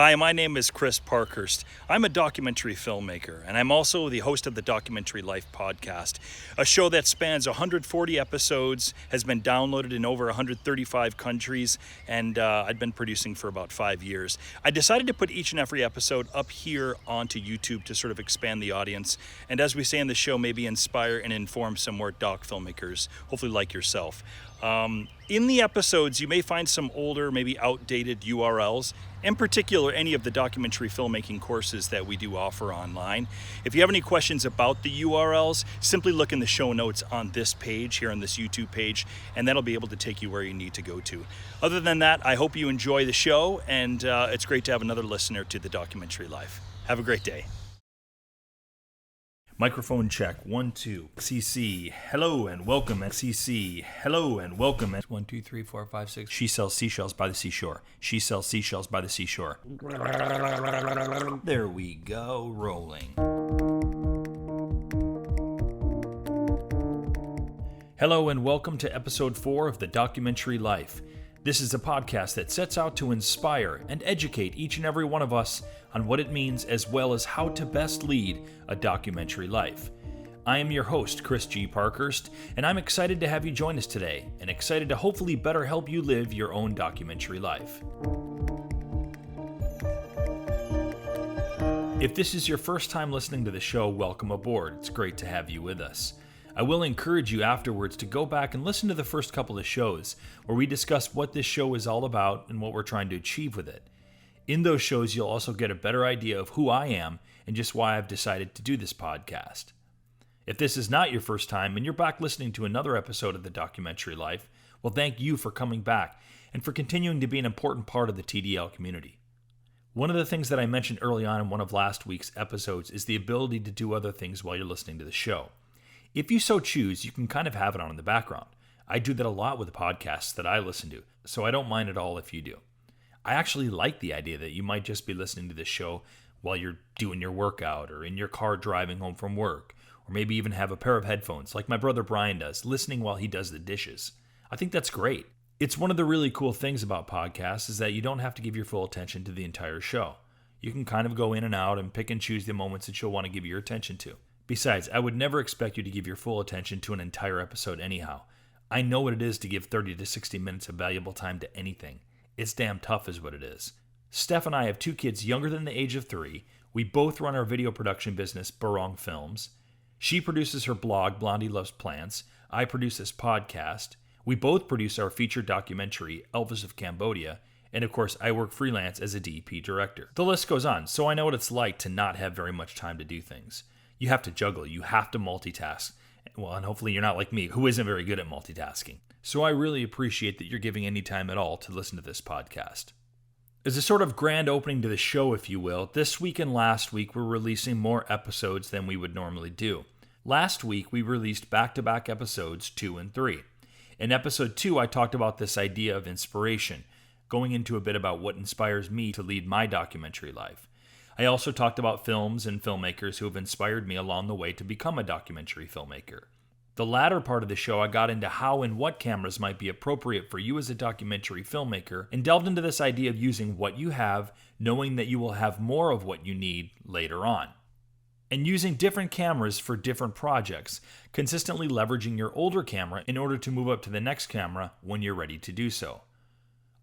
Hi, my name is Chris Parkhurst. I'm a documentary filmmaker, and I'm also the host of the Documentary Life podcast, a show that spans 140 episodes, has been downloaded in over 135 countries, and I've been producing for about 5 years. I decided to put each and every episode up here onto YouTube to sort of expand the audience, and as we say in the show, maybe inspire and inform some more doc filmmakers, hopefully like yourself. In the episodes, you may find some older, maybe outdated URLs, in particular any of the documentary filmmaking courses that we do offer online. If you have any questions about the URLs, simply look in the show notes on this page, here on this YouTube page, and that'll be able to take you where you need to go to. Other than that, I hope you enjoy the show, and it's great to have another listener to the Documentary Life. Have a great day. Microphone check, 1, 2. CC, hello and welcome. CC, hello and welcome. 1, 2, 3, 4, 5, 6. She sells seashells by the seashore. She sells seashells by the seashore. There we go, rolling. Hello and welcome to episode 4 of the Documentary Life. This is a podcast that sets out to inspire and educate each and every one of us on what it means as well as how to best lead a documentary life. I am your host, Chris G. Parkhurst, and I'm excited to have you join us today and excited to hopefully better help you live your own documentary life. If this is your first time listening to the show, welcome aboard. It's great to have you with us. I will encourage you afterwards to go back and listen to the first couple of shows where we discuss what this show is all about and what we're trying to achieve with it. In those shows, you'll also get a better idea of who I am and just why I've decided to do this podcast. If this is not your first time and you're back listening to another episode of The Documentary Life, well, thank you for coming back and for continuing to be an important part of the TDL community. One of the things that I mentioned early on in one of last week's episodes is the ability to do other things while you're listening to the show. If you so choose, you can kind of have it on in the background. I do that a lot with the podcasts that I listen to, so I don't mind at all if you do. I actually like the idea that you might just be listening to this show while you're doing your workout or in your car driving home from work, or maybe even have a pair of headphones like my brother Brian does, listening while he does the dishes. I think that's great. It's one of the really cool things about podcasts is that you don't have to give your full attention to the entire show. You can kind of go in and out and pick and choose the moments that you'll want to give your attention to. Besides, I would never expect you to give your full attention to an entire episode anyhow. I know what it is to give 30 to 60 minutes of valuable time to anything. It's damn tough is what it is. Steph and I have 2 kids younger than the age of 3. We both run our video production business, Barong Films. She produces her blog, Blondie Loves Plants. I produce this podcast. We both produce our feature documentary, Elvis of Cambodia. And of course, I work freelance as a DP director. The list goes on, so I know what it's like to not have very much time to do things. You have to juggle, you have to multitask. Well, and hopefully you're not like me, who isn't very good at multitasking. So I really appreciate that you're giving any time at all to listen to this podcast. As a sort of grand opening to the show, if you will, this week and last week we're releasing more episodes than we would normally do. Last week we released back-to-back episodes 2 and 3. In episode 2, I talked about this idea of inspiration, going into a bit about what inspires me to lead my documentary life. I also talked about films and filmmakers who have inspired me along the way to become a documentary filmmaker. The latter part of the show, I got into how and what cameras might be appropriate for you as a documentary filmmaker and delved into this idea of using what you have, knowing that you will have more of what you need later on. And using different cameras for different projects, consistently leveraging your older camera in order to move up to the next camera when you're ready to do so.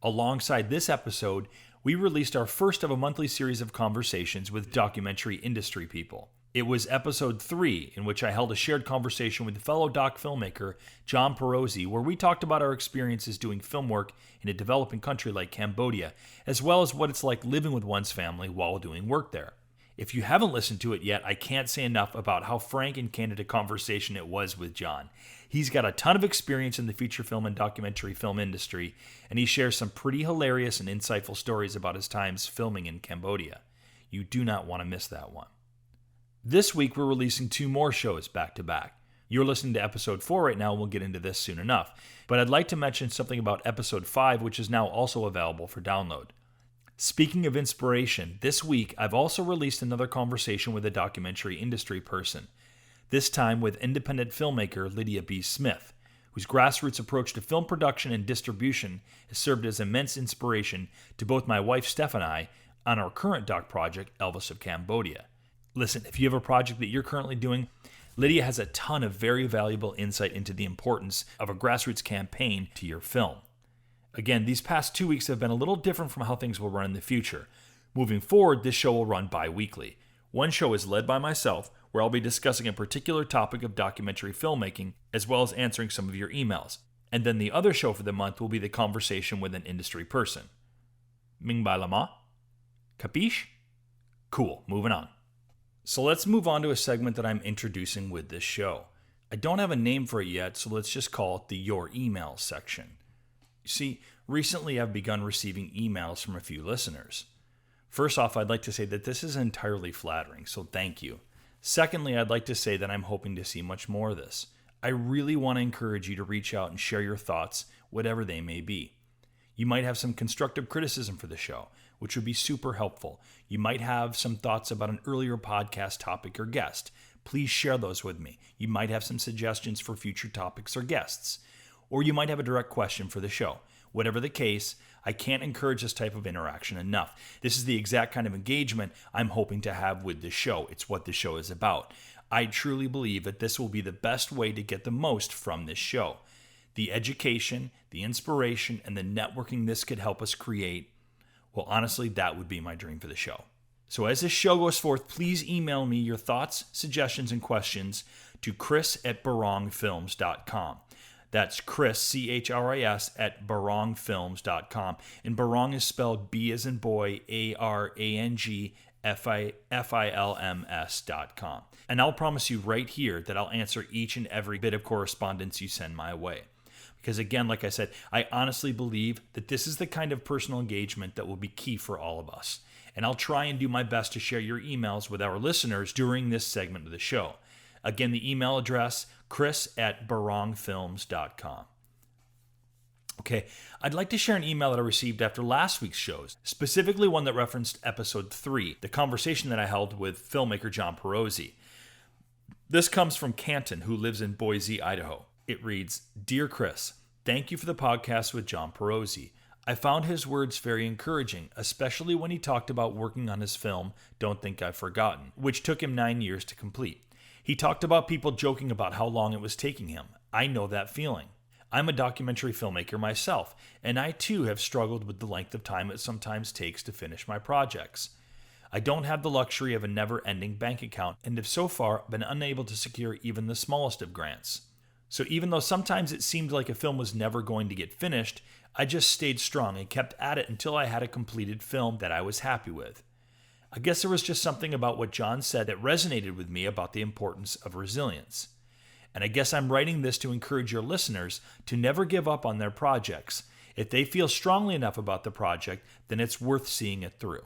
Alongside this episode, we released our first of a monthly series of conversations with documentary industry people. It was episode 3, in which I held a shared conversation with fellow doc filmmaker John Perozzi, where we talked about our experiences doing film work in a developing country like Cambodia, as well as what it's like living with one's family while doing work there. If you haven't listened to it yet, I can't say enough about how frank and candid a conversation it was with John. He's got a ton of experience in the feature film and documentary film industry, and he shares some pretty hilarious and insightful stories about his times filming in Cambodia. You do not want to miss that one. This week, we're releasing 2 more shows back to back. You're listening to episode 4 right now, and we'll get into this soon enough. But I'd like to mention something about episode 5, which is now also available for download. Speaking of inspiration, this week, I've also released another conversation with a documentary industry person. This time with independent filmmaker Lydia B. Smith, whose grassroots approach to film production and distribution has served as immense inspiration to both my wife Steph and I on our current doc project, Elvis of Cambodia. Listen, if you have a project that you're currently doing, Lydia has a ton of very valuable insight into the importance of a grassroots campaign to your film. Again, these past 2 weeks have been a little different from how things will run in the future. Moving forward, this show will run bi-weekly. One show is led by myself, where I'll be discussing a particular topic of documentary filmmaking, as well as answering some of your emails. And then the other show for the month will be the conversation with an industry person. Ming Bai Lama? Capiche? Cool, moving on. So let's move on to a segment that I'm introducing with this show. I don't have a name for it yet, so let's just call it the Your Email section. You see, recently I've begun receiving emails from a few listeners. First off, I'd like to say that this is entirely flattering, so thank you. Secondly, I'd like to say that I'm hoping to see much more of this. I really want to encourage you to reach out and share your thoughts, whatever they may be. You might have some constructive criticism for the show, which would be super helpful. You might have some thoughts about an earlier podcast topic or guest. Please share those with me. You might have some suggestions for future topics or guests. Or you might have a direct question for the show. Whatever the case, I can't encourage this type of interaction enough. This is the exact kind of engagement I'm hoping to have with this show. It's what the show is about. I truly believe that this will be the best way to get the most from this show. The education, the inspiration, and the networking this could help us create, well, honestly, that would be my dream for the show. So as this show goes forth, please email me your thoughts, suggestions, and questions to chris@barongfilms.com. That's Chris, C-H-R-I-S, at barongfilms.com. And Barong is spelled B as in boy, A-R-A-N-G, F-I-L-M-S.com. And I'll promise you right here that I'll answer each and every bit of correspondence you send my way. Because again, like I said, I honestly believe that this is the kind of personal engagement that will be key for all of us. And I'll try and do my best to share your emails with our listeners during this segment of the show. Again, the email address, chris@barongfilms.com. Okay, I'd like to share an email that I received after last week's shows, specifically one that referenced episode 3, the conversation that I held with filmmaker John Perozzi. This comes from Canton, who lives in Boise, Idaho. It reads, Dear Chris, thank you for the podcast with John Perozzi. I found his words very encouraging, especially when he talked about working on his film, Don't Think I've Forgotten, which took him 9 years to complete. He talked about people joking about how long it was taking him. I know that feeling. I'm a documentary filmmaker myself, and I too have struggled with the length of time it sometimes takes to finish my projects. I don't have the luxury of a never-ending bank account and have so far been unable to secure even the smallest of grants. So even though sometimes it seemed like a film was never going to get finished, I just stayed strong and kept at it until I had a completed film that I was happy with. I guess there was just something about what John said that resonated with me about the importance of resilience. And I guess I'm writing this to encourage your listeners to never give up on their projects. If they feel strongly enough about the project, then it's worth seeing it through.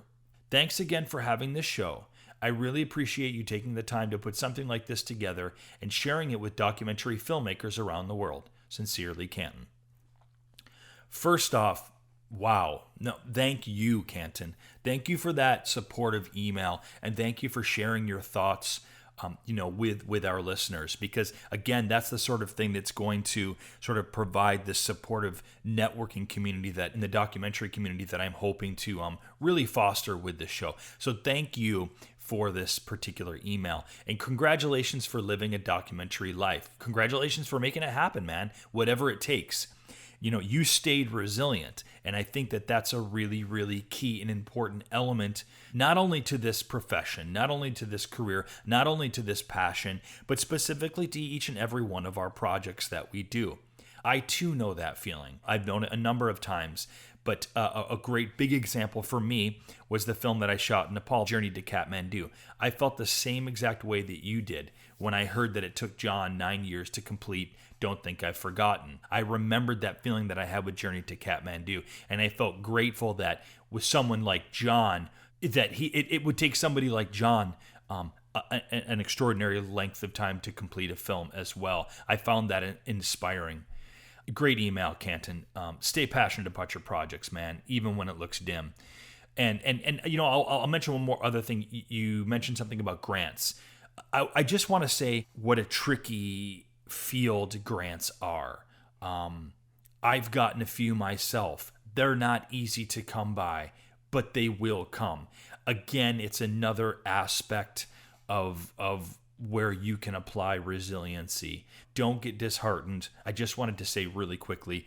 Thanks again for having this show. I really appreciate you taking the time to put something like this together and sharing it with documentary filmmakers around the world. Sincerely, Canton. First off, wow. No, thank you, Canton. Thank you for that supportive email, and thank you for sharing your thoughts with our listeners, because again, that's the sort of thing that's going to sort of provide this supportive networking community that in the documentary community that I'm hoping to really foster with this show. So thank you for this particular email, and congratulations for living a documentary life. Congratulations for making it happen, man. Whatever it takes. You stayed resilient. And I think that that's a really, really key and important element, not only to this profession, not only to this career, not only to this passion, but specifically to each and every one of our projects that we do. I too know that feeling. I've known it a number of times, but a great big example for me was the film that I shot in Nepal, Journey to Kathmandu. I felt the same exact way that you did when I heard that it took John 9 years to complete Don't Think I've Forgotten. I remembered that feeling that I had with Journey to Kathmandu, and I felt grateful that with someone like John, that it would take somebody like John an extraordinary length of time to complete a film as well. I found that inspiring. Great email, Canton. Stay passionate about your projects, man, even when it looks dim. And I'll mention one more other thing. You mentioned something about grants. I just want to say what a tricky field grants are. I've gotten a few myself. They're not easy to come by, but they will come. Again, it's another aspect of where you can apply resiliency. Don't get disheartened. I just wanted to say really quickly,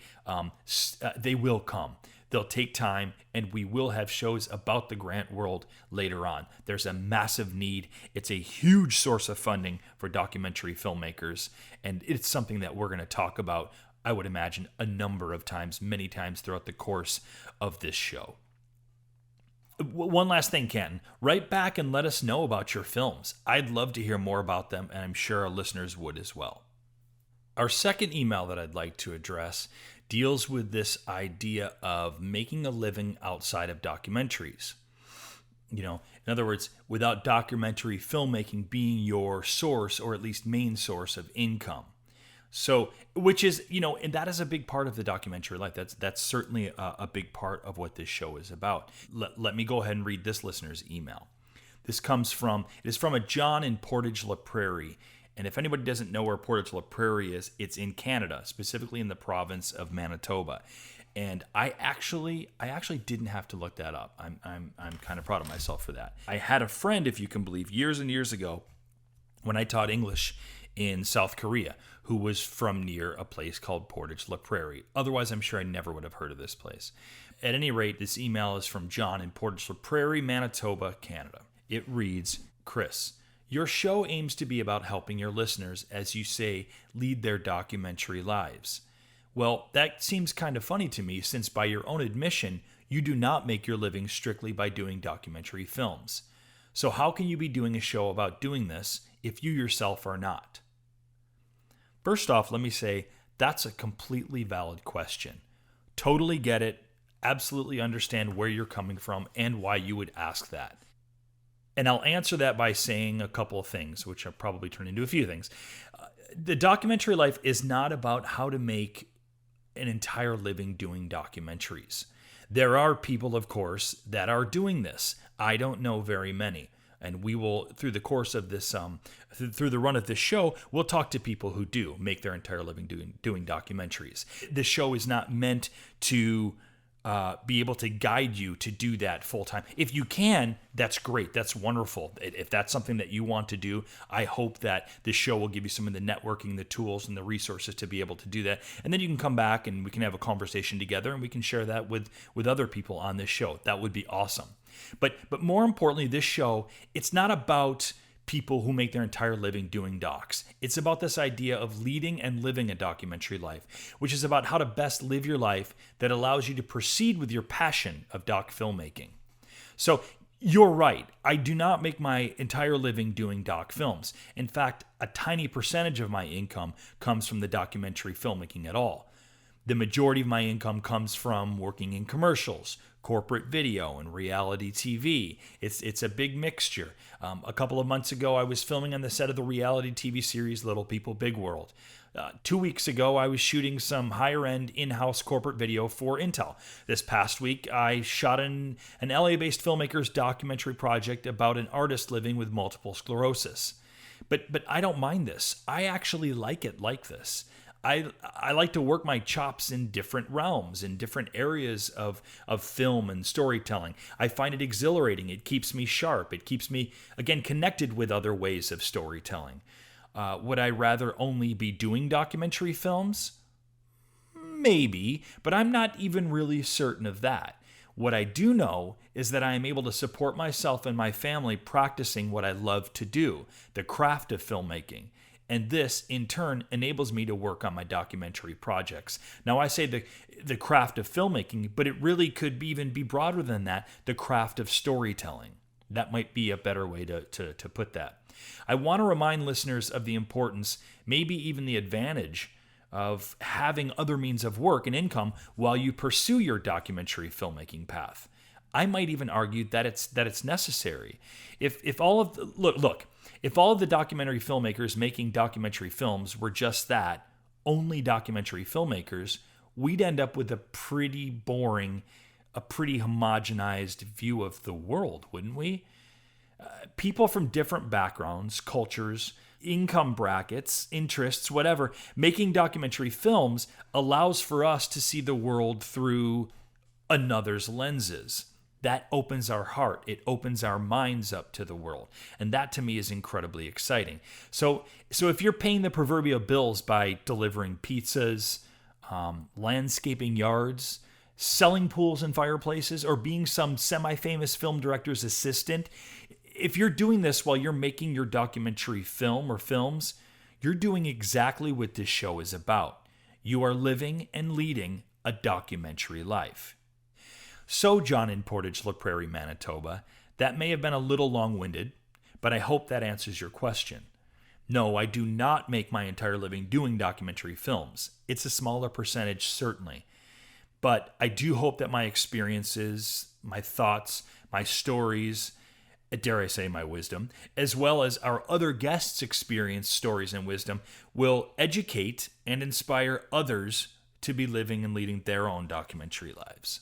they will come. They'll take time, and we will have shows about the grant world later on. There's a massive need. It's a huge source of funding for documentary filmmakers, and it's something that we're going to talk about, I would imagine, a number of times, many times throughout the course of this show. One last thing, Canton. Write back and let us know about your films. I'd love to hear more about them, and I'm sure our listeners would as well. Our second email that I'd like to address deals with this idea of making a living outside of documentaries. In other words, without documentary filmmaking being your source, or at least main source of income. So, which is, and that is a big part of the documentary life. That's certainly a big part of what this show is about. Let me go ahead and read this listener's email. It is from a John in Portage La Prairie. And if anybody doesn't know where Portage La Prairie is, it's in Canada, specifically in the province of Manitoba. And I actually didn't have to look that up. I'm kind of proud of myself for that. I had a friend, if you can believe, years and years ago, when I taught English in South Korea, who was from near a place called Portage La Prairie. Otherwise, I'm sure I never would have heard of this place. At any rate, this email is from John in Portage La Prairie, Manitoba, Canada. It reads, Chris, your show aims to be about helping your listeners, as you say, lead their documentary lives. Well, that seems kind of funny to me, since by your own admission, you do not make your living strictly by doing documentary films. So how can you be doing a show about doing this if you yourself are not? First off, let me say that's a completely valid question. Totally get it, absolutely understand where you're coming from and why you would ask that. And I'll answer that by saying a couple of things, which will probably turn into a few things. The documentary life is not about how to make an entire living doing documentaries. There are people, of course, that are doing this. I don't know very many. And we will, through the course of this, through the run of this show, we'll talk to people who do make their entire living doing documentaries. This show is not meant to be able to guide you to do that full time. If you can, that's great. That's wonderful. If that's something that you want to do, I hope that this show will give you some of the networking, the tools, and the resources to be able to do that. And then you can come back and we can have a conversation together, and we can share that with other people on this show. That would be awesome. But more importantly, this show, it's not about people who make their entire living doing docs. It's about this idea of leading and living a documentary life, which is about how to best live your life that allows you to proceed with your passion of doc filmmaking. So you're right. I do not make my entire living doing doc films. In fact, a tiny percentage of my income comes from the documentary filmmaking at all. The majority of my income comes from working in commercials, corporate video, and reality TV. It's a big mixture. A couple of months ago, I was filming on the set of the reality TV series Little People, Big World. 2 weeks ago, I was shooting some higher-end in-house corporate video for Intel. This past week, I shot an LA-based filmmaker's documentary project about an artist living with multiple sclerosis. But I don't mind this. I actually like it like this. I like to work my chops in different realms, in different areas of film and storytelling. I find it exhilarating. It keeps me sharp. It keeps me, again, connected with other ways of storytelling. Would I rather only be doing documentary films? Maybe, but I'm not even really certain of that. What I do know is that I am able to support myself and my family practicing what I love to do, the craft of filmmaking. And this, in turn, enables me to work on my documentary projects. Now, I say the craft of filmmaking, but it really could even be broader than that, the craft of storytelling. That might be a better way to put that. I want to remind listeners of the importance, maybe even the advantage, of having other means of work and income while you pursue your documentary filmmaking path. I might even argue that it's necessary. If all of the documentary filmmakers making documentary films were just that, only documentary filmmakers, we'd end up with a pretty boring, a pretty homogenized view of the world, wouldn't we? People from different backgrounds, cultures, income brackets, interests, whatever, making documentary films allows for us to see the world through another's lenses. that opens our heart. It opens our minds up to the world. And that to me is incredibly exciting. So if you're paying the proverbial bills by delivering pizzas, landscaping yards, selling pools and fireplaces, or being some semi-famous film director's assistant, if you're doing this while you're making your documentary film or films, you're doing exactly what this show is about. You are living and leading a documentary life. So, John in Portage La Prairie, Manitoba, that may have been a little long-winded, but I hope that answers your question. No, I do not make my entire living doing documentary films. It's a smaller percentage, certainly. But I do hope that my experiences, my thoughts, my stories, dare I say my wisdom, as well as our other guests' experience, stories, and wisdom will educate and inspire others to be living and leading their own documentary lives.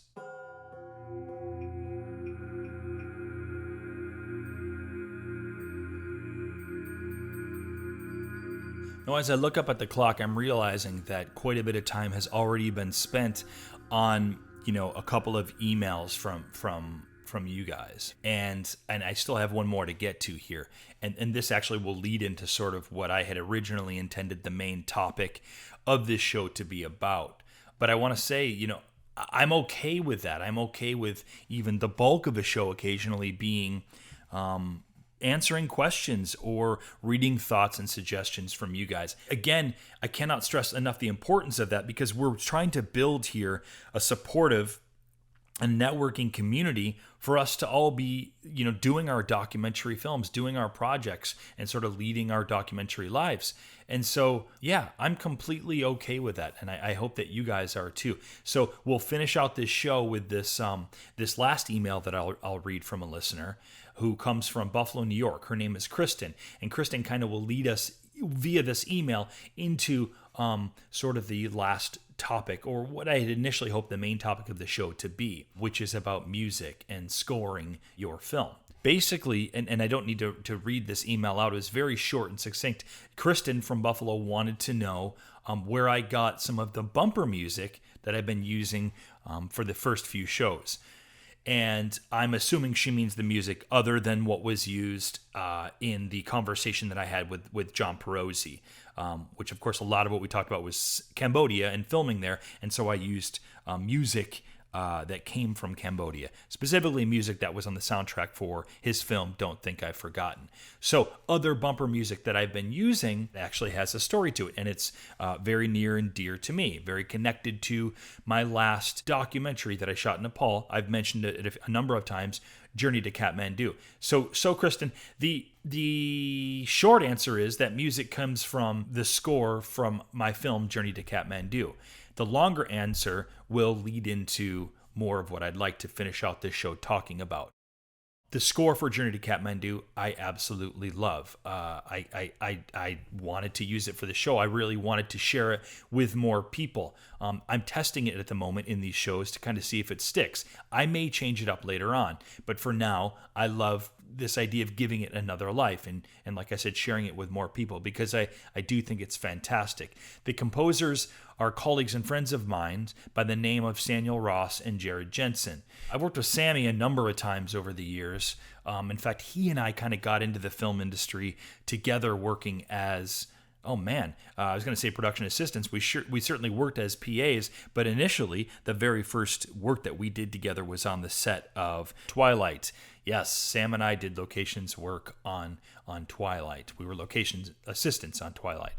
Now, as I look up at the clock, I'm realizing that quite a bit of time has already been spent on, a couple of emails from you guys. And I still have one more to get to here. And this actually will lead into sort of what I had originally intended the main topic of this show to be about. But I want to say, I'm okay with that. I'm okay with even the bulk of a show occasionally being answering questions or reading thoughts and suggestions from you guys. Again, I cannot stress enough the importance of that, because we're trying to build here a supportive and networking community for us to all be, doing our documentary films, doing our projects, and sort of leading our documentary lives. And so, yeah, I'm completely okay with that, and I hope that you guys are too. So we'll finish out this show with this this last email that I'll read from a listener who comes from Buffalo, New York. Her name is Kristen, and Kristen kind of will lead us via this email into sort of the last topic, or what I had initially hoped the main topic of the show to be, which is about music and scoring your film. Basically, and I don't need to read this email out, it was very short and succinct. Kristen from Buffalo wanted to know where I got some of the bumper music that I've been using for the first few shows. And I'm assuming she means the music other than what was used in the conversation that I had with John Perosi, which, of course, a lot of what we talked about was Cambodia and filming there. And so I used music that came from Cambodia, specifically music that was on the soundtrack for his film, Don't Think I've Forgotten. So other bumper music that I've been using actually has a story to it, and it's very near and dear to me, very connected to my last documentary that I shot in Nepal. I've mentioned it a number of times, Journey to Kathmandu. So Kristen, the short answer is that music comes from the score from my film, Journey to Kathmandu. The longer answer will lead into more of what I'd like to finish out this show talking about. The score for Journey to Kathmandu, I absolutely love. I wanted to use it for the show. I really wanted to share it with more people. I'm testing it at the moment in these shows to kind of see if it sticks. I may change it up later on, but for now, I love this idea of giving it another life and like I said, sharing it with more people, because I do think it's fantastic. The composers are colleagues and friends of mine by the name of Samuel Ross and Jared Jensen. I've worked with Sammy a number of times over the years. In fact, he and I kind of got into the film industry together working as I was going to say production assistants. We certainly worked as PAs, but initially the very first work that we did together was on the set of Twilight. Yes, Sam and I did locations work on Twilight. We were locations assistants on Twilight.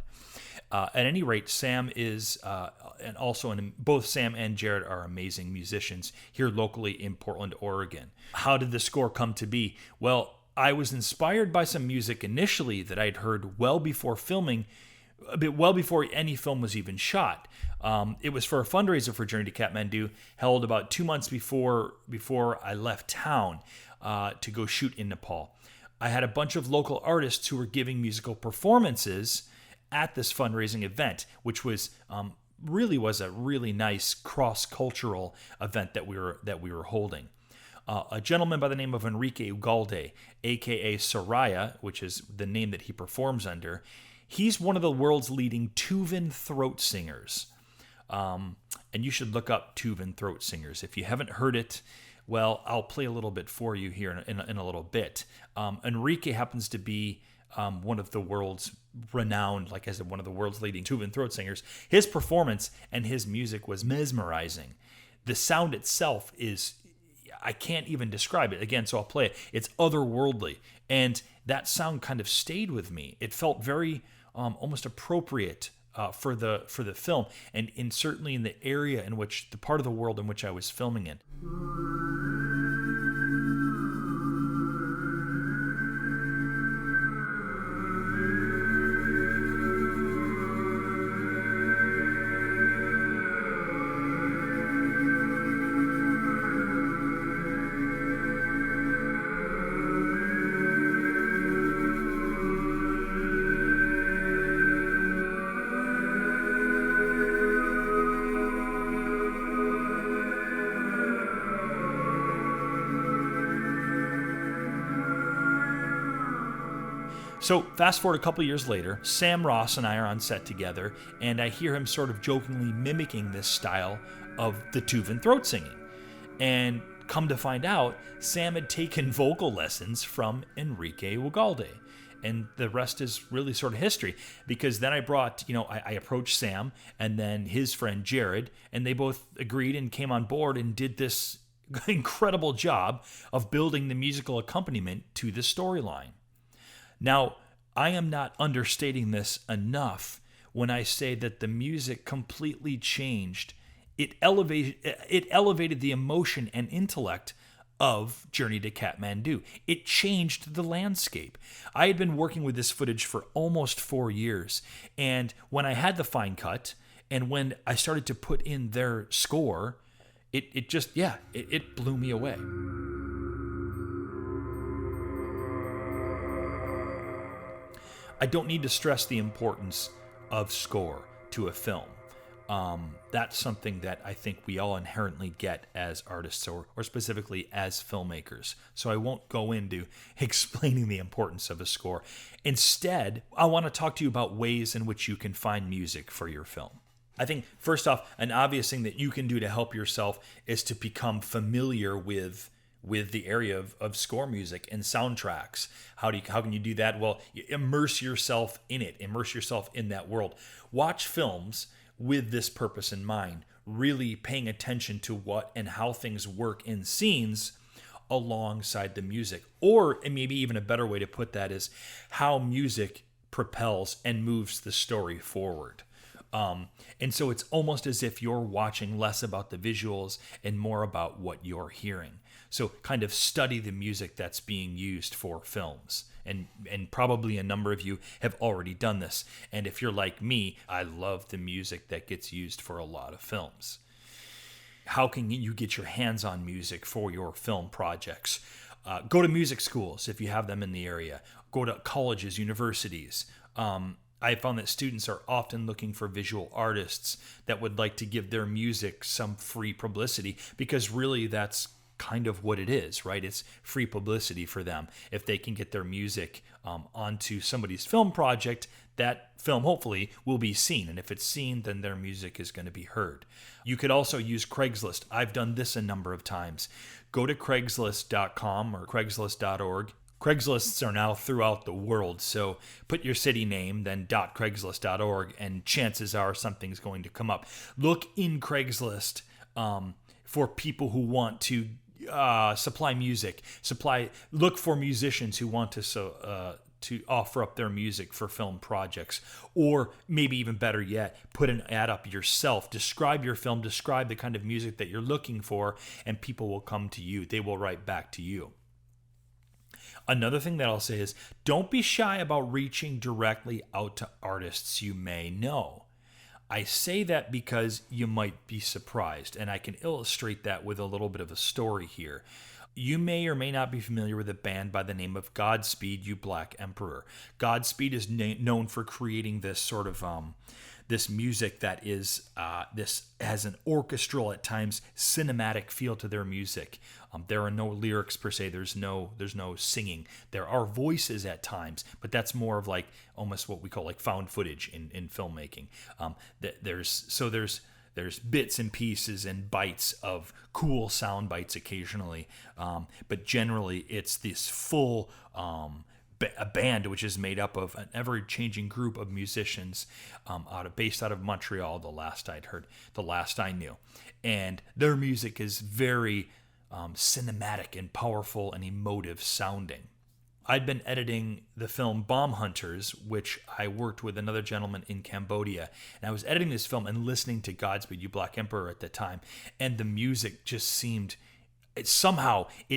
At any rate, Sam is, and also both Sam and Jared are amazing musicians here locally in Portland, Oregon. How did the score come to be? Well, I was inspired by some music initially that I'd heard well before filming, well before any film was even shot. It was for a fundraiser for Journey to Kathmandu, held about 2 months before I left town to go shoot in Nepal. I had a bunch of local artists who were giving musical performances at this fundraising event, which was really was a really nice cross-cultural event that we were holding. A gentleman by the name of Enrique Ugalde, a.k.a. Soraya, which is the name that he performs under, he's one of the world's leading Tuvan throat singers. And you should look up Tuvan throat singers. If you haven't heard it, Well, I'll play a little bit for you here in a little bit. Enrique happens to be one of the world's renowned, like I said, one of the world's leading tuba and throat singers. His performance and his music was mesmerizing. The sound itself is, I can't even describe it. Again, so I'll play it. It's otherworldly. And that sound kind of stayed with me. It felt very almost appropriate for the film, and certainly in the area in which, the part of the world in which I was filming in. So fast forward a couple years later, Sam Ross and I are on set together, and I hear him sort of jokingly mimicking this style of the tuba and throat singing. And come to find out, Sam had taken vocal lessons from Enrique Ugalde. And the rest is really sort of history, because then I approached Sam and then his friend Jared, and they both agreed and came on board and did this incredible job of building the musical accompaniment to the storyline. Now, I am not understating this enough when I say that the music completely changed. It elevated the emotion and intellect of Journey to Kathmandu. It changed the landscape. I had been working with this footage for almost 4 years, and when I had the fine cut, and when I started to put in their score, it blew me away. I don't need to stress the importance of score to a film. That's something that I think we all inherently get as artists, or specifically as filmmakers. So I won't go into explaining the importance of a score. Instead, I want to talk to you about ways in which you can find music for your film. I think, first off, an obvious thing that you can do to help yourself is to become familiar with the area of score music and soundtracks. How can you do that? Well, you immerse yourself in it. Immerse yourself in that world. Watch films with this purpose in mind, really paying attention to what and how things work in scenes alongside the music. Or, and maybe even a better way to put that is how music propels and moves the story forward. And so it's almost as if you're watching less about the visuals and more about what you're hearing. So kind of study the music that's being used for films. And probably a number of you have already done this. And if you're like me, I love the music that gets used for a lot of films. How can you get your hands on music for your film projects? Go to music schools if you have them in the area. Go to colleges, universities. I found that students are often looking for visual artists that would like to give their music some free publicity, because really that's kind of what it is, right? It's free publicity for them. If they can get their music onto somebody's film project, that film hopefully will be seen. And if it's seen, then their music is going to be heard. You could also use Craigslist. I've done this a number of times. Go to Craigslist.com or Craigslist.org. Craigslists are now throughout the world, so put your city name, then .craigslist.org, and chances are something's going to come up. Look in Craigslist for people who want to supply music. Look for musicians who want to offer up their music for film projects, or maybe even better yet, put an ad up yourself. Describe your film, describe the kind of music that you're looking for, and people will come to you. They will write back to you. Another thing that I'll say is, don't be shy about reaching directly out to artists you may know. I say that because you might be surprised, and I can illustrate that with a little bit of a story here. You may or may not be familiar with a band by the name of Godspeed You Black Emperor. Godspeed is known for creating this sort of this music that is this has an orchestral, at times cinematic feel to their music. There are no lyrics per se. There's no singing. There are voices at times, but that's more of like almost what we call like found footage in filmmaking. There's There's bits and pieces and bites of cool sound bites occasionally, but generally it's this full a band which is made up of an ever-changing group of musicians based out of Montreal. The last I'd heard, the last I knew, and their music is very cinematic and powerful and emotive sounding. I'd been editing the film Bomb Hunters, which I worked with another gentleman in Cambodia. And I was editing this film and listening to Godspeed You Black Emperor at the time. And the music just seemed, it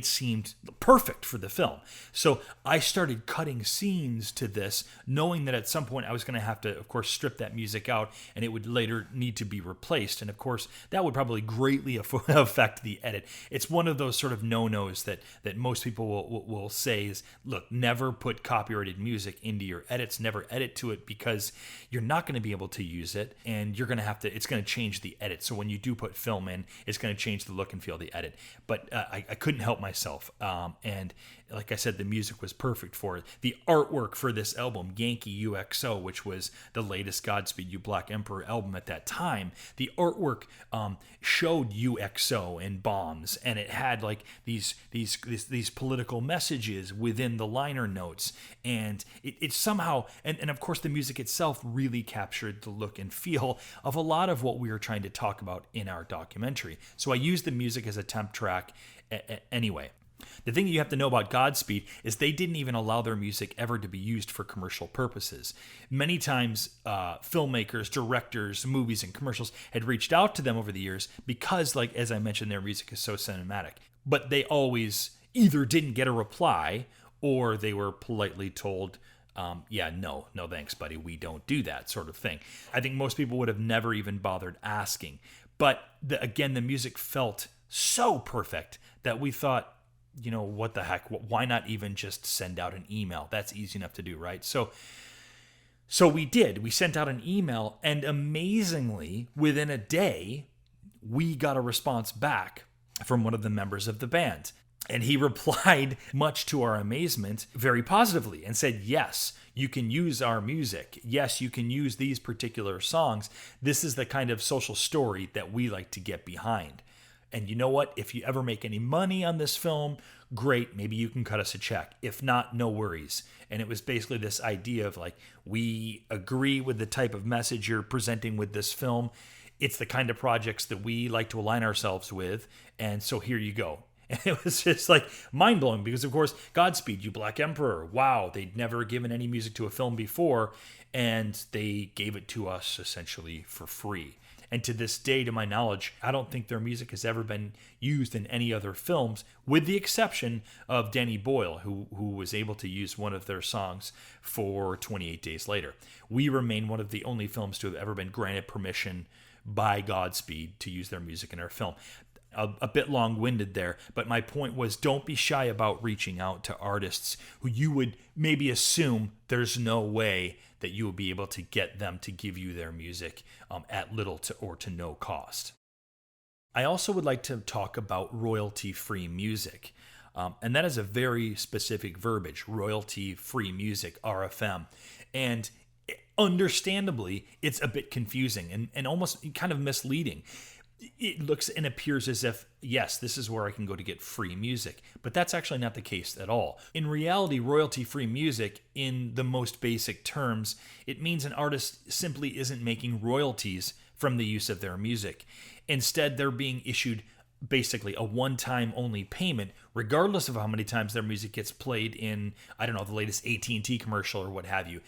seemed perfect for the film. So I started cutting scenes to this, knowing that at some point I was going to have to, of course, strip that music out and it would later need to be replaced. And of course, that would probably greatly affect the edit. It's one of those sort of no-nos that most people will say is, look, never put copyrighted music into your edits, never edit to it, because you're not going to be able to use it and you're going to have to, it's going to change the edit. So when you do put film in, it's going to change the look and feel of the edit. But I couldn't help myself. And like I said, the music was perfect for it. The artwork for this album, Yankee UXO, which was the latest Godspeed You Black Emperor album at that time, the artwork showed UXO and bombs, and it had like these political messages within the liner notes, and it somehow, and of course the music itself really captured the look and feel of a lot of what we were trying to talk about in our documentary. So I used the music as a temp track anyway. The thing you have to know about Godspeed is they didn't even allow their music ever to be used for commercial purposes. Many times, filmmakers, directors, movies, and commercials had reached out to them over the years because, like as I mentioned, their music is so cinematic. But they always either didn't get a reply or they were politely told, no thanks, buddy, we don't do that sort of thing. I think most people would have never even bothered asking. But again, the music felt so perfect that we thought, what the heck? Why not even just send out an email? That's easy enough to do, right? So we did. We sent out an email, and amazingly, within a day, we got a response back from one of the members of the band. And he replied, much to our amazement, very positively and said, yes, you can use our music. Yes, you can use these particular songs. This is the kind of social story that we like to get behind. And you know what? If you ever make any money on this film, great. Maybe you can cut us a check. If not, no worries. And it was basically this idea of like, we agree with the type of message you're presenting with this film. It's the kind of projects that we like to align ourselves with. And so here you go. And it was just like mind-blowing because, of course, Godspeed You Black Emperor. Wow, they'd never given any music to a film before, and they gave it to us essentially for free. And to this day, to my knowledge, I don't think their music has ever been used in any other films, with the exception of Danny Boyle, who was able to use one of their songs for 28 Days Later. We remain one of the only films to have ever been granted permission by Godspeed to use their music in our film. A bit long-winded there, but my point was, don't be shy about reaching out to artists who you would maybe assume there's no way that you will be able to get them to give you their music at little or to no cost. I also would like to talk about royalty-free music, and that is a very specific verbiage, royalty-free music, RFM, and understandably, it's a bit confusing and almost kind of misleading. It looks and appears as if, yes, this is where I can go to get free music, but that's actually not the case at all. In reality, royalty-free music, in the most basic terms, it means an artist simply isn't making royalties from the use of their music. Instead, they're being issued basically a one-time only payment, regardless of how many times their music gets played in, I don't know, the latest AT&T commercial or what have you.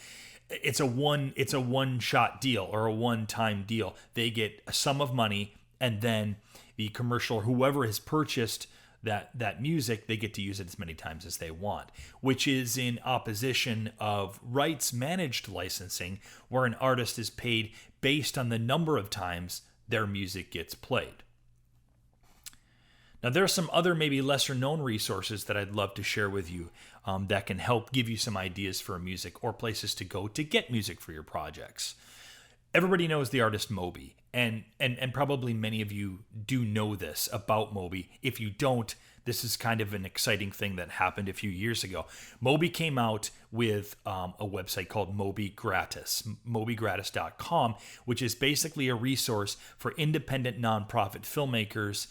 It's a one-shot deal or a one-time deal. They get a sum of money, and then the commercial, whoever has purchased that music, they get to use it as many times as they want, which is in opposition of rights-managed licensing, where an artist is paid based on the number of times their music gets played. Now, there are some other maybe lesser-known resources that I'd love to share with you that can help give you some ideas for music or places to go to get music for your projects. Everybody knows the artist Moby, and probably many of you do know this about Moby. If you don't, this is kind of an exciting thing that happened a few years ago. Moby came out with a website called Moby Gratis, mobygratis.com, which is basically a resource for independent nonprofit filmmakers,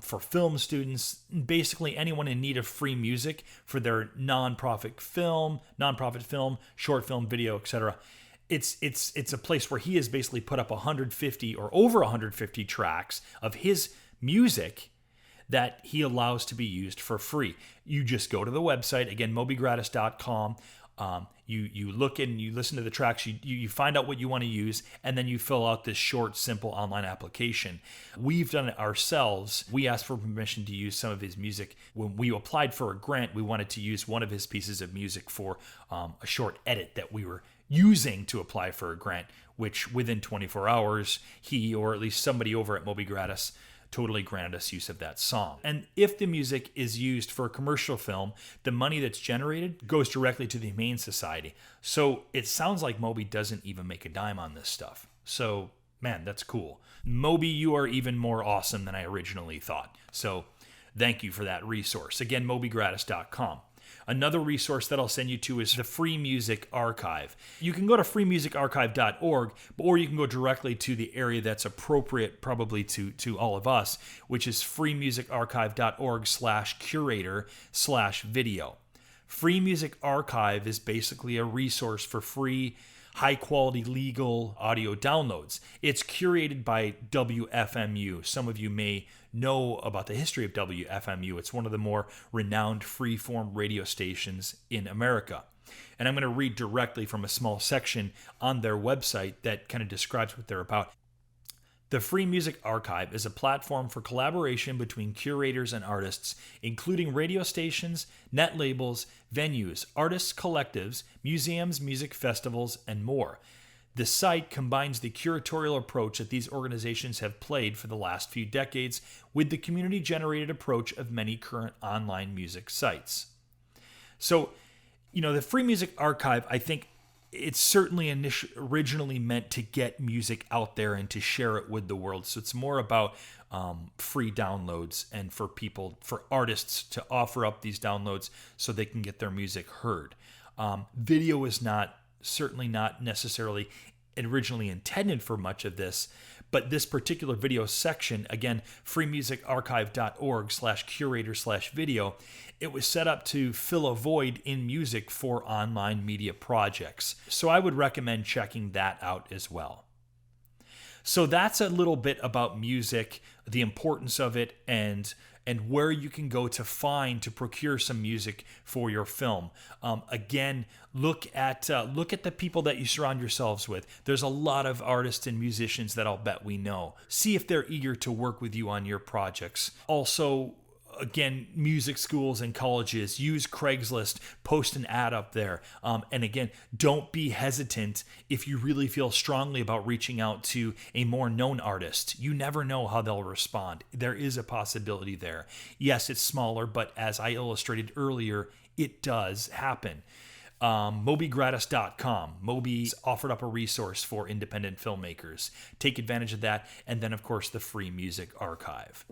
for film students, basically anyone in need of free music for their nonprofit film, short film, video, etc. It's a place where he has basically put up 150 or over 150 tracks of his music that he allows to be used for free. You just go to the website, again, mobygratis.com. You look and you listen to the tracks, you find out what you want to use, and then you fill out this short, simple online application. We've done it ourselves. We asked for permission to use some of his music. When we applied for a grant, we wanted to use one of his pieces of music for a short edit that we were using to apply for a grant, which within 24 hours, he, or at least somebody over at Moby Gratis, totally granted us use of that song. And if the music is used for a commercial film, the money that's generated goes directly to the Humane Society. So it sounds like Moby doesn't even make a dime on this stuff. So, man, that's cool. Moby, you are even more awesome than I originally thought. So thank you for that resource. Again, mobygratis.com. Another resource that I'll send you to is the Free Music Archive. You can go to freemusicarchive.org, or you can go directly to the area that's appropriate probably to all of us, which is freemusicarchive.org/curator/video. Free Music Archive is basically a resource for free, high-quality legal audio downloads. It's curated by WFMU. Some of you may know about the history of WFMU. It's one of the more renowned free-form radio stations in America. And I'm going to read directly from a small section on their website that kind of describes what they're about. The Free Music Archive is a platform for collaboration between curators and artists, including radio stations, net labels, venues, artists' collectives, museums, music festivals, and more. The site combines the curatorial approach that these organizations have played for the last few decades with the community-generated approach of many current online music sites. So, the Free Music Archive, I think, it's certainly originally meant to get music out there and to share it with the world. So it's more about free downloads and for artists to offer up these downloads so they can get their music heard. Video is certainly not necessarily originally intended for much of this, but this particular video section, again, freemusicarchive.org/curator/video, it was set up to fill a void in music for online media projects. So I would recommend checking that out as well. So that's a little bit about music, the importance of it, and where you can go to procure some music for your film. Again, look at the people that you surround yourselves with. There's a lot of artists and musicians that I'll bet we know. See if they're eager to work with you on your projects. Also, again, music schools and colleges, use Craigslist, post an ad up there. And again, don't be hesitant if you really feel strongly about reaching out to a more known artist. You never know how they'll respond. There is a possibility there. Yes, it's smaller, but as I illustrated earlier, it does happen. mobygratis.com. Moby's offered up a resource for independent filmmakers. Take advantage of that. And then, of course, the Free Music Archive.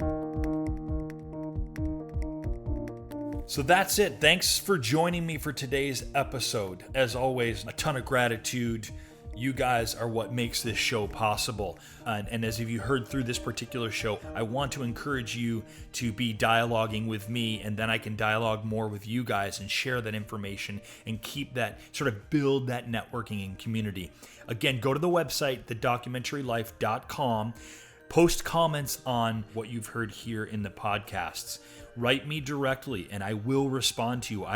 So that's it. Thanks for joining me for today's episode. As always, a ton of gratitude. You guys are what makes this show possible. And as you heard through this particular show, I want to encourage you to be dialoguing with me, and then I can dialogue more with you guys and share that information and build that networking and community. Again, go to the website, thedocumentarylife.com. Post comments on what you've heard here in the podcasts. Write me directly and I will respond to you.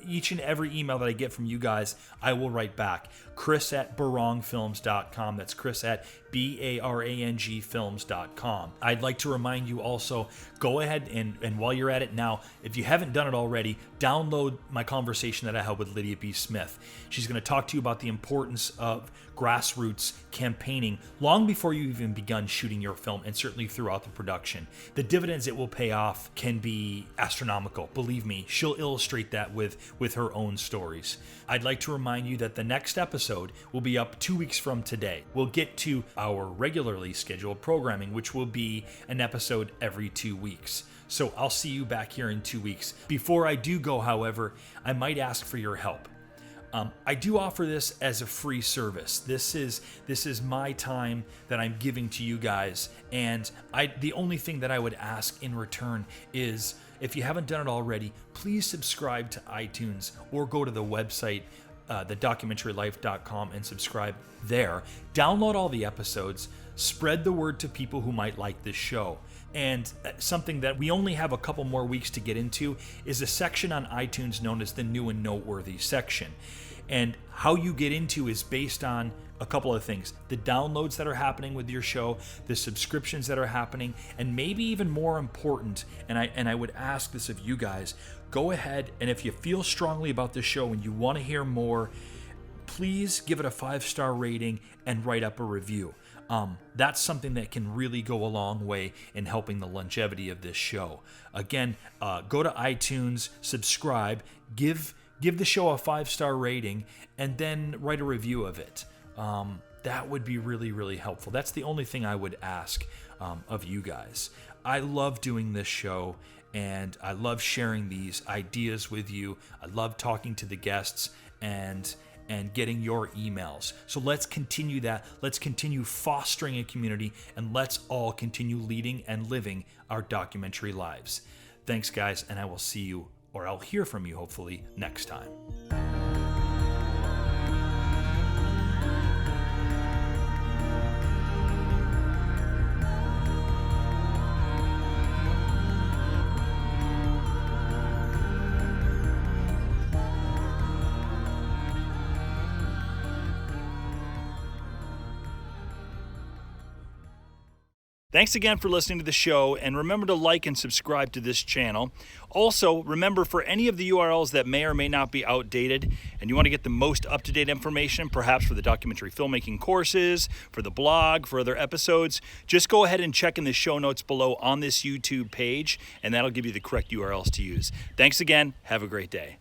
Each and every email that I get from you guys, I will write back. Chris@barangfilms.com. That's Chris at BARANGfilms.com. I'd like to remind you also, go ahead and while you're at it now, if you haven't done it already, download my conversation that I had with Lydia B. Smith. She's going to talk to you about the importance of grassroots campaigning long before you've even begun shooting your film, and certainly throughout the production. The dividends it will pay off can be astronomical. Believe me, she'll illustrate that with her own stories. I'd like to remind you that the next episode will be up 2 weeks from today. We'll get to our regularly scheduled programming, which will be an episode every 2 weeks. So I'll see you back here in 2 weeks. Before I do go, however, I might ask for your help. I do offer this as a free service. This is my time that I'm giving to you guys, and the only thing that I would ask in return is, if you haven't done it already, please subscribe to iTunes or go to the website, thedocumentarylife.com, and subscribe there. Download all the episodes, spread the word to people who might like this show. And something that we only have a couple more weeks to get into is a section on iTunes known as the New and Noteworthy section. And how you get into is based on a couple of things: the downloads that are happening with your show, the subscriptions that are happening, and maybe even more important, and I would ask this of you guys, go ahead, and if you feel strongly about this show and you want to hear more, please give it a 5-star rating and write up a review. That's something that can really go a long way in helping the longevity of this show. Again, go to iTunes, subscribe, give the show a 5-star rating, and then write a review of it. That would be really, really helpful. That's the only thing I would ask of you guys. I love doing this show, and I love sharing these ideas with you. I love talking to the guests and getting your emails. So let's continue that. Let's continue fostering a community, and let's all continue leading and living our documentary lives. Thanks, guys, and I will see you, or I'll hear from you, hopefully, next time. Thanks again for listening to the show, and remember to like and subscribe to this channel. Also, remember, for any of the URLs that may or may not be outdated, and you want to get the most up-to-date information, perhaps for the documentary filmmaking courses, for the blog, for other episodes, just go ahead and check in the show notes below on this YouTube page, and that'll give you the correct URLs to use. Thanks again. Have a great day.